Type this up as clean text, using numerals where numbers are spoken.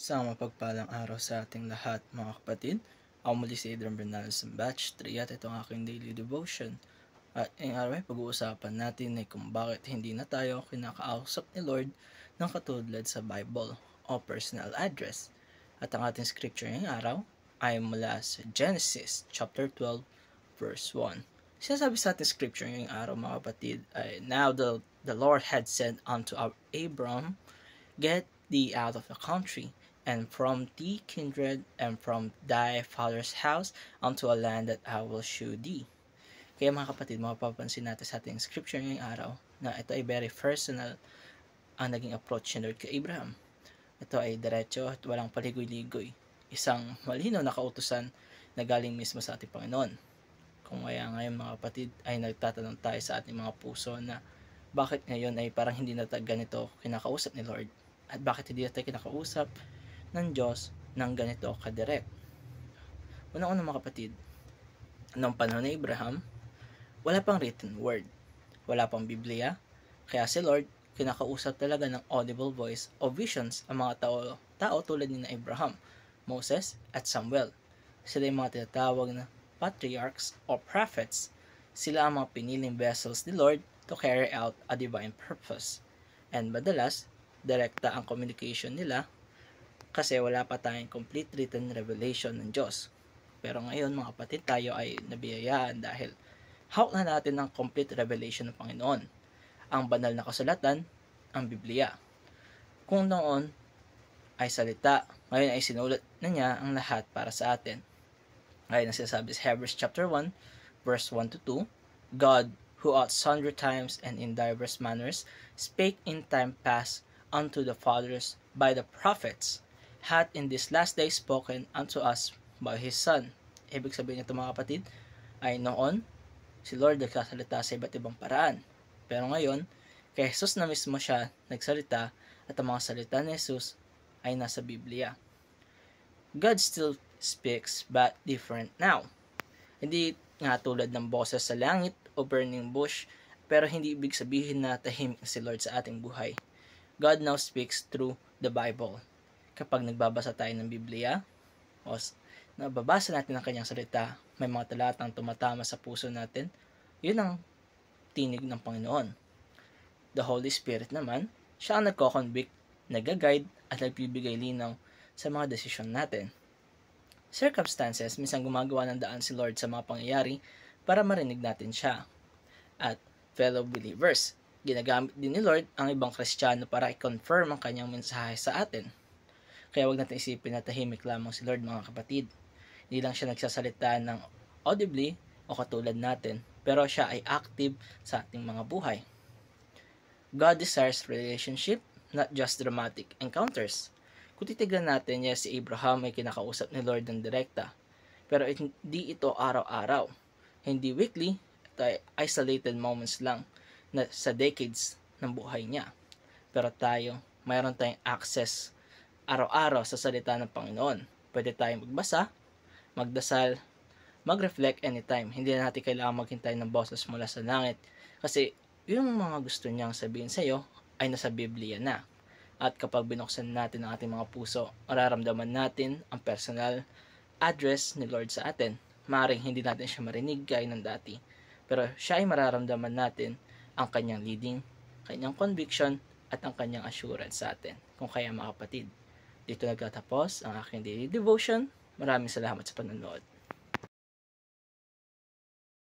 Isang mapagpalang araw sa ating lahat, mga kapatid. Ako muli si Adrian Bernales ng Batch 3 at ito ang aking daily devotion. At ngayong araw ay pag-uusapan natin ay kung bakit hindi na tayo kinakausap ni Lord ng katulad sa Bible o personal address. At ang ating scripture ngayong araw ay mula sa Genesis chapter 12 verse 1. Sinasabi sa ating scripture ngayong araw, mga kapatid, ay Now the Lord had said unto Abram, Get thee out of the country, and from thy kindred, and from thy father's house, unto a land that I will shew thee. Kaya mga kapatid, mapapansin natin sa ating scripture ngayong araw na ito ay very personal ang naging approach ni Lord kay Abraham. Ito ay diretso at walang paligoy-ligoy. Isang malinaw na kautusan na galing mismo sa ating Panginoon. Kung kaya ngayon, mga kapatid, ay nagtatanong tayo sa ating mga puso na bakit ngayon ay parang hindi na ganito kinakausap ni Lord? At bakit hindi natin kinakausap ng Diyos ng ganito kadirect? Unang-una, mga kapatid, noong panahon ni Abraham, wala pang written word, wala pang Biblia, kaya si Lord kinakausap talaga ng audible voice o visions ang mga tao tulad ni Abraham, Moses at Samuel. Sila yung mga tinatawag na patriarchs or prophets. Sila ang mga piniling vessels ni Lord to carry out a divine purpose. And madalas, direkta ang communication nila kasi wala pa tayong complete written revelation ng Diyos. Pero ngayon, mga kapatid, tayo ay nabiyayaan dahil hawak na natin ang complete revelation ng Panginoon. Ang banal na kasulatan, ang Biblia. Kung noon ay salita, ngayon ay sinulat na niya ang lahat para sa atin. Ngayon ang sinasabi sa Hebrews chapter 1, verse 1 to 2, God, who at sundry times and in diverse manners spake in time past unto the fathers by the prophets, hath in this last day spoken unto us by His Son. Ibig sabihin nito, mga kapatid, ay noon, si Lord nagsasalita sa iba't ibang paraan. Pero ngayon, kay Jesus na mismo siya nagsalita at ang mga salita ni Jesus ay nasa Biblia. God still speaks but different now. Hindi nga tulad ng boses sa langit o burning bush, pero hindi ibig sabihin na tahimik si Lord sa ating buhay. God now speaks through the Bible. Kapag nagbabasa tayo ng Biblia, o nababasa natin ang kanyang salita, may mga talatang tumatama sa puso natin, yun ang tinig ng Panginoon. The Holy Spirit naman, siya ang nagko-convict, nag-guide, at nagbibigay linaw sa mga desisyon natin. Circumstances, minsan gumagawa ng daan si Lord sa mga pangyayari para marinig natin siya. At fellow believers, ginagamit din ni Lord ang ibang Kristiyano para i-confirm ang kanyang mensahe sa atin. Kaya wag natin isipin na tahimik lamang si Lord, mga kapatid. Hindi lang siya nagsasalita ng audibly o katulad natin, pero siya ay active sa ating mga buhay. God desires relationship, not just dramatic encounters. Kung titignan natin, yes, si Abraham ay kinakausap ni Lord ng direkta, pero hindi ito araw-araw. Hindi weekly, ito ay isolated moments lang na sa decades ng buhay niya. Pero tayo, mayroon tayong access araw-araw sa salita ng Panginoon. Pwede tayong magbasa, magdasal, mag-reflect anytime. Hindi na natin kailangan maghintay ng boses mula sa langit kasi yung mga gusto niyang sabihin sa iyo ay nasa Biblia na. At kapag binuksan natin ang ating mga puso, mararamdaman natin ang personal address ni Lord sa atin. Maaaring hindi natin siya marinig gaya ng dati, pero siya ay mararamdaman natin ang kanyang leading, kanyang conviction, at ang kanyang assurance sa atin. Kung kaya, mga kapatid, dito nagtatapos ang aking daily devotion. Maraming salamat sa panonood.